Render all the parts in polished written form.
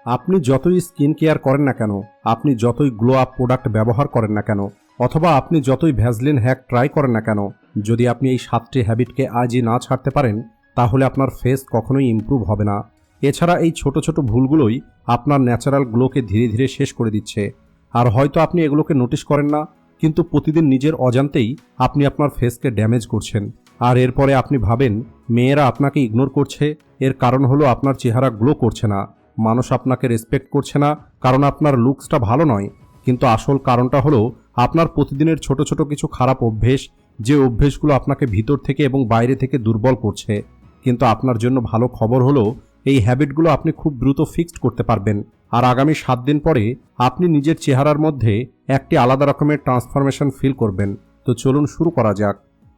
আপনি যতই skin care করেন না কেন, আপনি যতই গ্লো আপ প্রোডাক্ট ব্যবহার করেন না কেন, অথবা আপনি যতই ভ্যাসলিন হ্যাক ট্রাই করেন না কেন, যদি আপনি এই 7টি হ্যাবিটকে আজই না ছাড়তে পারেন, তাহলে আপনার ফেস কখনোই ইমপ্রুভ হবে না। এছাড়া এই ছোট ছোট ভুলগুলোই আপনার ন্যাচারাল গ্লোকে ধীরে ধীরে শেষ করে দিচ্ছে। আর হয়তো আপনি এগুলোকে নোটিশ করেন না, কিন্তু প্রতিদিন নিজের অজান্তেই আপনি আপনার ফেসকে ড্যামেজ করছেন। আর এরপরে আপনি ভাবেন মেয়েরা আপনাকে ইগনোর করছে, এর কারণ হলো আপনার চেহারা গ্লো করছে না, মানুষ আপনাকে রেসপেক্ট করছে না কারণ আপনার লুকসটা ভালো নয়। কিন্তু আসল কারণটা হলো আপনার প্রতিদিনের ছোট ছোট কিছু খারাপ অভ্যেস, যে অভ্যেসগুলো আপনাকে ভিতর থেকে এবং বাইরে থেকে দুর্বল করছে। কিন্তু আপনার জন্য ভালো খবর হলো এই হ্যাবিটগুলো আপনি খুব দ্রুত ফিক্সড করতে পারবেন। আর আগামী 7 দিন পরে আপনি নিজের চেহারার মধ্যে একটি আলাদা রকমের ট্রান্সফরমেশন ফিল করবেন। তো চলুন শুরু করা যাক।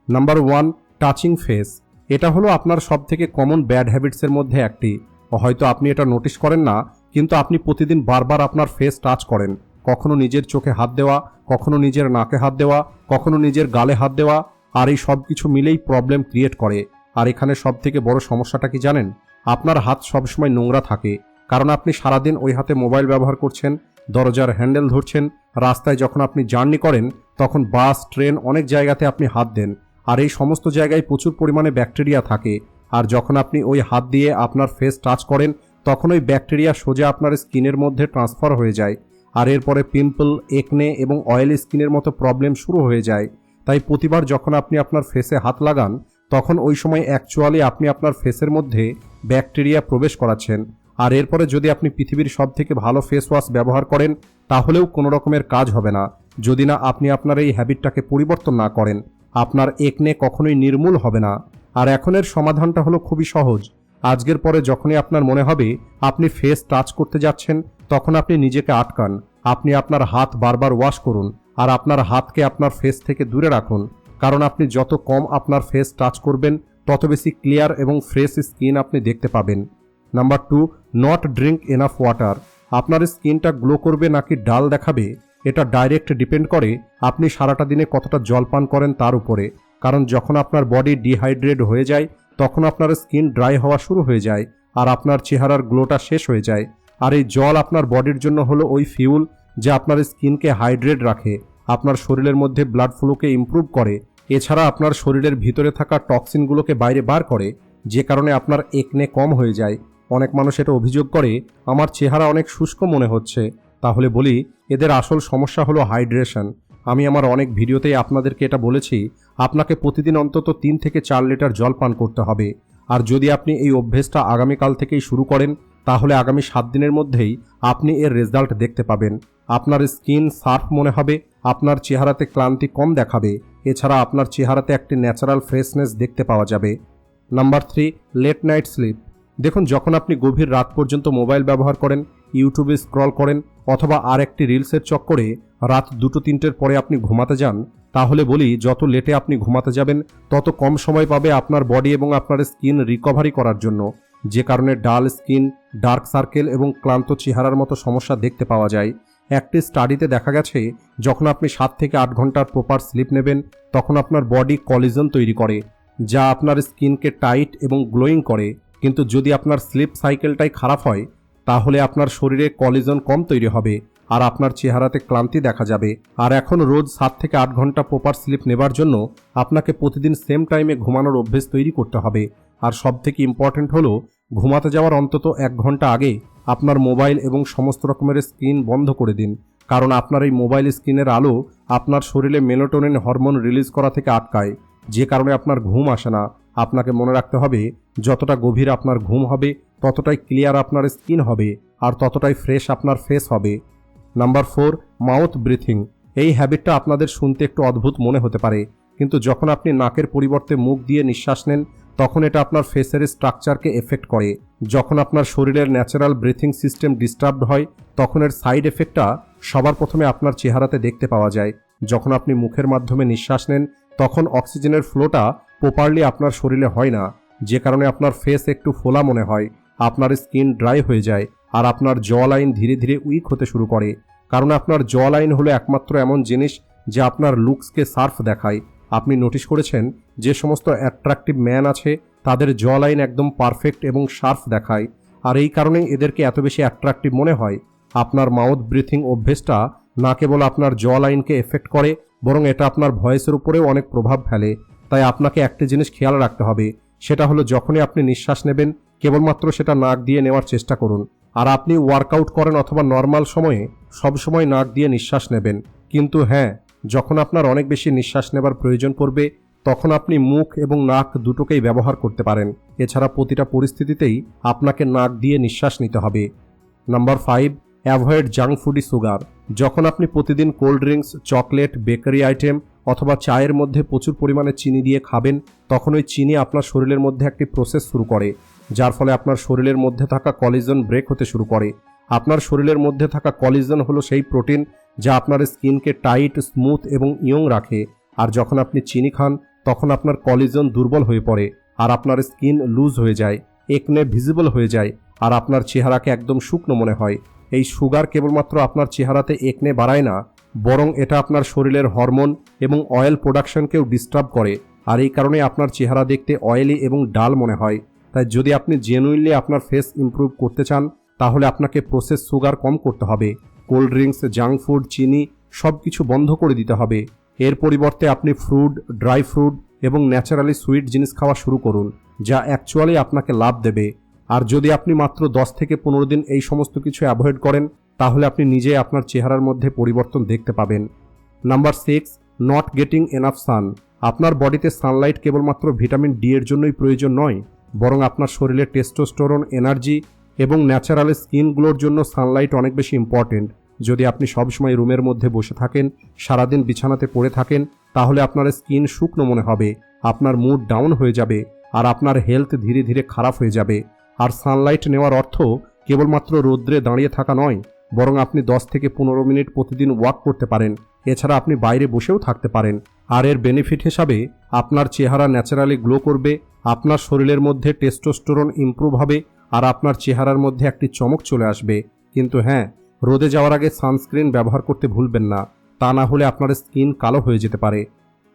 Number 1, touching face. এটা হলো আপনার সবথেকে কমন ব্যাড হ্যাবিটসের মধ্যে একটি। হয়তো আপনি এটা নোটিশ করেন না, কিন্তু আপনি প্রতিদিন বারবার আপনার ফেস টাচ করেন। কখনো নিজের চোখে হাত দেওয়া, কখনো নিজের নাকে হাত দেওয়া, কখনো নিজের গালে হাত দেওয়া। আর এই সব কিছু মিলেই প্রবলেম ক্রিয়েট করে। আর এখানে সবথেকে বড় সমস্যাটা কি জানেন? আপনার হাত সবসময় নোংরা থাকে, কারণ আপনি সারাদিন ওই হাতে মোবাইল ব্যবহার করছেন, দরজার হ্যান্ডেল ধরছেন, রাস্তায় যখন আপনি জার্নি করেন তখন বাস, ট্রেন, অনেক জায়গাতে আপনি হাত দেন। আর এই সমস্ত জায়গায় প্রচুর পরিমাণে ব্যাকটেরিয়া থাকে। আর যখন আপনি ওই হাত দিয়ে আপনার ফেস টাচ করেন, তখন ওই ব্যাকটেরিয়া সোজা আপনার স্কিনের মধ্যে ট্রান্সফার হয়ে যায়। আর এরপরে পিম্পল, একনে এবং অয়েলি স্কিনের মতো প্রবলেম শুরু হয়ে যায়। তাই প্রতিবার যখন আপনি আপনার ফেসে হাত লাগান, তখন ওই সময় অ্যাকচুয়ালি আপনি আপনার ফেসের মধ্যে ব্যাকটেরিয়া প্রবেশ করাচ্ছেন। আর এরপরে যদি আপনি পৃথিবীর সবথেকে ভালো ফেস ওয়াশ ব্যবহার করেন, তাহলেও কোনো রকমের কাজ হবে না, যদি না আপনি আপনার এই হ্যাবিটটাকে পরিবর্তন না করেন। আপনার একনে কখনোই নির্মূল হবে না। আর এখনের সমাধানটা হলো খুবই সহজ। আজকের পরে যখনই আপনার মনে হবে আপনি ফেস টাচ করতে যাচ্ছেন, তখন আপনি নিজেকে আটকান। আপনি আপনার হাত বারবার ওয়াশ করুন, আর আপনার হাতকে আপনার ফেস থেকে দূরে রাখুন। কারণ আপনি যত কম আপনার ফেস টাচ করবেন, তত বেশি ক্লিয়ার এবং ফ্রেশ স্কিন আপনি দেখতে পাবেন। Number 2, not drink enough water. আপনার স্কিনটা গ্লো করবে নাকি ডাল দেখাবে, এটা ডাইরেক্ট ডিপেন্ড করে আপনি সারাটা দিনে কতটা জল পান করেন তার উপরে। কারণ যখন আপনার বডি ডিহাইড্রেট হয়ে যায়, তখন আপনার স্কিন ড্রাই হওয়া শুরু হয়ে যায়, আর আপনার চেহারার গ্লোটা শেষ হয়ে যায়। আর এই জল আপনার বডির জন্য হলো ওই ফিউল, যে আপনার স্কিনকে হাইড্রেট রাখে, আপনার শরীরের মধ্যে ব্লাড ফ্লোকে ইমপ্রুভ করে। এছাড়া আপনার শরীরের ভিতরে থাকা টক্সিনগুলোকে বাইরে বার করে, যে কারণে আপনার একনে কম হয়ে যায়। অনেক মানুষ এটা অভিযোগ করে, আমার চেহারা অনেক শুষ্ক মনে হচ্ছে। তাহলে বলি, এদের আসল সমস্যা হলো হাইড্রেশন। আমি আমার অনেক ভিডিওতেই আপনাদেরকে এটা বলেছি, আপনাকে প্রতিদিন অন্তত 3 থেকে 4 লিটার জল পান করতে হবে। আর যদি আপনি এই অভ্যেসটা আগামীকাল থেকেই শুরু করেন, তাহলে আগামী 7 দিনের মধ্যেই আপনি এর রেজাল্ট দেখতে পাবেন। আপনার স্কিন সার্ফ মনে হবে, আপনার চেহারাতে ক্লান্তি কম দেখাবে, এছাড়া আপনার চেহারাতে একটি ন্যাচারাল ফ্রেশনেস দেখতে পাওয়া যাবে। Number 3, late night sleep. দেখুন, যখন আপনি গভীর রাত পর্যন্ত মোবাইল ব্যবহার করেন, ইউটিউবে স্ক্রল করেন, অথবা আর একটি রিলসের চক্করে রাত 2-3টের পরে আপনি ঘুমাতে যান, তাহলে বলি, যত লেটে আপনি ঘুমাতে যাবেন, তত কম সময় পাবে আপনার বডি এবং আপনার স্কিন রিকভারি করার জন্য। যে কারণে ডাল স্কিন, ডার্ক সার্কেল এবং ক্লান্ত চেহারার মতো সমস্যা দেখতে পাওয়া যায়। একটি স্টাডিতে দেখা গেছে, যখন আপনি 7 থেকে 8 ঘন্টার প্রপার স্লিপ নেবেন, তখন আপনার বডি কলিজন তৈরি করে, যা আপনার স্কিনকে টাইট এবং গ্লোয়িং করে। কিন্তু যদি আপনার স্লিপ সাইকেলটাই খারাপ হয়, তাহলে আপনার শরীরে কলিজন কম তৈরি হবে, আর আপনার চেহারাতে ক্লান্তি দেখা যাবে। আর এখন রোজ 7 থেকে 8 ঘন্টা প্রপার স্লিপ নেবার জন্য আপনাকে প্রতিদিন সেম টাইমে ঘুমানোর অভ্যেস তৈরি করতে হবে। আর সবথেকে ইম্পর্ট্যান্ট হলো, ঘুমাতে যাওয়ার অন্তত 1 ঘন্টা আগে আপনার মোবাইল এবং সমস্ত রকমের স্ক্রিন বন্ধ করে দিন। কারণ আপনার এই মোবাইল স্ক্রিনের আলো আপনার শরীরে মেলাটোনিন হরমোন রিলিজ করা থেকে আটকায়, যে কারণে আপনার ঘুম আসে না। আপনাকে মনে রাখতে হবে, যতটা গভীর আপনার ঘুম হবে, ততটাই ক্লিয়ার আপনার স্কিন হবে, আর ততটাই ফ্রেশ আপনার ফেস হবে। Number 4, mouth breathing. এই হ্যাবিটটা আপনাদের শুনতে একটু অদ্ভুত মনে হতে পারে, কিন্তু যখন আপনি নাকের পরিবর্তে মুখ দিয়ে নিঃশ্বাস নেন, তখন এটা আপনার ফেসের স্ট্রাকচারকে এফেক্ট করে। যখন আপনার শরীরের ন্যাচারাল ব্রিথিং সিস্টেম ডিস্টার্বড হয়, তখন এর সাইড এফেক্টটা সবার প্রথমে আপনার চেহারাতে দেখতে পাওয়া যায়। যখন আপনি মুখের মাধ্যমে নিঃশ্বাস নেন, তখন অক্সিজেনের ফ্লোটা প্রপারলি আপনার শরীরে হয় না, যে কারণে আপনার ফেস একটু ফোলা মনে হয়, আপনার স্কিন ড্রাই হয়ে যায়, আর আপনার জ লাইন ধীরে ধীরে উইক হতে শুরু করে। কারণ আপনার জ লাইন হলো একমাত্র এমন জিনিস যে আপনার লুকসকে সার্ফ দেখায়। আপনি নোটিশ করেছেন, যে সমস্ত অ্যাট্রাকটিভ ম্যান আছে, তাদের জ লাইন একদম পারফেক্ট এবং শার্প দেখায়। আর এই কারণেই এদেরকে এত বেশি অ্যাট্রাকটিভ মনে হয়। আপনার মাউথ ব্রিথিং অভ্যেসটা না কেবল আপনার জ লাইনকে এফেক্ট করে, বরং এটা আপনার ভয়েসের উপরেও অনেক প্রভাব ফেলে। তাই আপনাকে একটি জিনিস খেয়াল রাখতে হবে, সেটা হলো যখনই আপনি নিঃশ্বাস নেবেন কেবলমাত্র সেটা নাক দিয়ে নেওয়ার চেষ্টা করুন। আর আপনি ওয়ার্কআউট করেন অথবা নর্মাল সময়ে সবসময় নাক দিয়ে নিঃশ্বাস নেবেন। কিন্তু হ্যাঁ, যখন আপনার অনেক বেশি নিঃশ্বাস নেবার প্রয়োজন পড়বে তখন আপনি মুখ এবং নাক দুটোকেই ব্যবহার করতে পারেন। এছাড়া প্রতিটা পরিস্থিতিতেই আপনাকে নাক দিয়ে নিঃশ্বাস নিতে হবে। Number 5, avoid junk foodie sugar. যখন আপনি প্রতিদিন cold drinks, chocolate, bakery item অথবা চায়ের মধ্যে প্রচুর পরিমাণে চিনি দিয়ে খাবেন, তখন ওই চিনি আপনার শরীরের মধ্যে একটি প্রসেস শুরু করে, যার ফলে আপনার শরীরের মধ্যে থাকা কলিজন ব্রেক হতে শুরু করে। আপনার শরীরের মধ্যে থাকা কলিজন হলো সেই প্রোটিন যা আপনার স্কিনকে টাইট, স্মুথ এবং ইয়ং রাখে। আর যখন আপনি চিনি খান তখন আপনার কলিজন দুর্বল হয়ে পড়ে আর আপনার স্কিন লুজ হয়ে যায়, একনে ভিজিবল হয়ে যায় আর আপনার চেহারাকে একদম শুকনো মনে হয়। এই সুগার কেবলমাত্র আপনার চেহারাতে একনে বাড়ায় না, বরং এটা আপনার শরীরের হরমোন এবং অয়েল প্রোডাকশনকেও ডিস্টার্ব করে। আর এই কারণে আপনার চেহারা দেখতে অয়েলি এবং ডাল মনে হয়। তাই যদি আপনি জেনুইনলি আপনার ফেস ইমপ্রুভ করতে চান তাহলে আপনাকে প্রসেস সুগার কম করতে হবে। কোল্ড ড্রিঙ্কস, জাঙ্ক ফুড, চিনি সব কিছু বন্ধ করে দিতে হবে। এর পরিবর্তে আপনি ফ্রুট, ড্রাই ফ্রুট এবং ন্যাচারালি সুইট জিনিস খাওয়া শুরু করুন, যা অ্যাকচুয়ালি আপনাকে লাভ দেবে। আর যদি আপনি মাত্র 10 থেকে 15 দিন এই সমস্ত কিছু অ্যাভয়েড করেন তাহলে আপনি নিজেই আপনার চেহারার মধ্যে পরিবর্তন দেখতে পাবেন। নাম্বার 6, নট গেটিং এনাফ সান। আপনার বডিতে সানলাইট কেবলমাত্র ভিটামিন ডি এর জন্যই প্রয়োজন নয়, বরং আপনার শরীরে টেস্টোস্টেরন, এনার্জি এবং ন্যাচারাল স্কিন গ্লোর জন্য সানলাইট অনেক বেশি ইম্পর্টেন্ট। যদি আপনি সবসময় রুমের মধ্যে বসে থাকেন, সারাদিন বিছানাতে পড়ে থাকেন, তাহলে আপনার স্কিন শুকনো মনে হবে, আপনার মুড ডাউন হয়ে যাবে আর আপনার হেলথ ধীরে ধীরে খারাপ হয়ে যাবে। আর সানলাইট নেওয়ার অর্থ কেবলমাত্র রৌদ্রে দাঁড়িয়ে থাকা নয়, বরং আপনি 10 থেকে 15 মিনিট প্রতিদিন ওয়াক করতে পারেন। এছাড়া আপনি বাইরে বসেও থাকতে পারেন। আর এর বেনিফিট হিসাবে আপনার চেহারা ন্যাচারালি গ্লো করবে, আপনার শরীরের মধ্যে টেস্টোস্টেরন ইমপ্রুভ হবে আর আপনার চেহারার মধ্যে একটি চমক চলে আসবে। কিন্তু হ্যাঁ, রোদে যাওয়ার আগে সানস্ক্রিন ব্যবহার করতে ভুলবেন না, তা না হলে আপনার স্কিন কালো হয়ে যেতে পারে।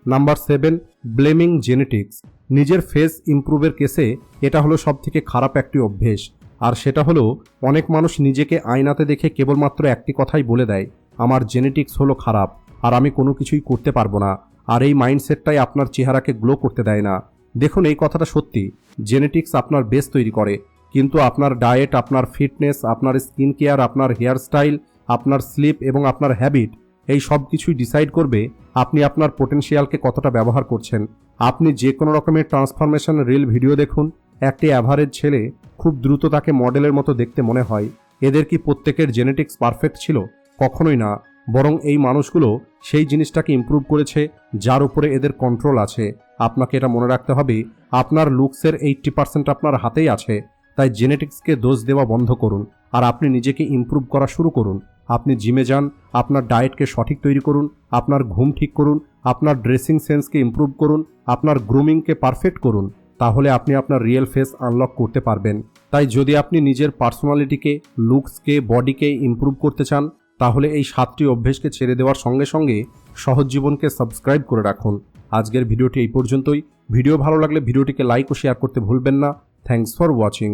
Number 7, blaming genetics. নিজের ফেস ইমপ্রুভের কেসে এটা হলো সবথেকে খারাপ একটি অভ্যেস। আর সেটা হলো অনেক মানুষ নিজেকে আয়নাতে দেখে কেবলমাত্র একটি কথাই বলে দেয়, আমার জেনেটিক্স হলো খারাপ আর আমি কোনো কিছুই করতে পারবো না। আর এই মাইন্ডসেটটাই আপনার চেহারাকে গ্লো করতে দেয় না। দেখুন, এই কথাটা সত্যি, জেনেটিক্স আপনার বেস তৈরি করে, কিন্তু আপনার ডায়েট, আপনার ফিটনেস, আপনার স্কিন কেয়ার, আপনার হেয়ার স্টাইল, আপনার স্লিপ এবং আপনার হ্যাবিট, এই সব কিছুই ডিসাইড করবে আপনি আপনার পোটেনশিয়ালকে কতটা ব্যবহার করছেন। আপনি যে কোনো রকমের ট্রান্সফরমেশন রিল ভিডিও দেখুন, একটি অ্যাভারেজ ছেলে খুব দ্রুত তাকে মডেলের মতো দেখতে মনে হয়। এদের কি প্রত্যেকের জেনেটিক্স পারফেক্ট ছিল? কখনোই না, বরং এই মানুষগুলো সেই জিনিসটাকে ইমপ্রুভ করেছে যার উপরে এদের কন্ট্রোল আছে। আপনাকে এটা মনে রাখতে হবে, আপনার লুকসের 80% আপনার হাতেই আছে। তাই জেনেটিক্সকে দোষ দেওয়া বন্ধ করুন আর আপনি নিজেকে ইমপ্রুভ করা শুরু করুন। আপনি জিমে যান, আপনার ডায়েটকে সঠিক তৈরি করুন, আপনার ঘুম ঠিক করুন, আপনার ড্রেসিং সেন্সকে ইমপ্রুভ করুন, আপনার গ্রুমিংকে পারফেক্ট করুন, তাহলে আপনি আপনার রিয়েল ফেস আনলক করতে পারবেন। তাই যদি আপনি নিজের পার্সোনালিটিকে, লুকসকে, বডিকে ইমপ্রুভ করতে চান তাহলে এই 7টি অভ্যেসকে ছেড়ে দেওয়ার সঙ্গে সঙ্গে সহজ জীবনকে সাবস্ক্রাইব করে রাখুন। আজকের ভিডিওটি এই পর্যন্তই। ভিডিও ভালো লাগলে ভিডিওটিকে লাইক ও শেয়ার করতে ভুলবেন না। Thanks for watching.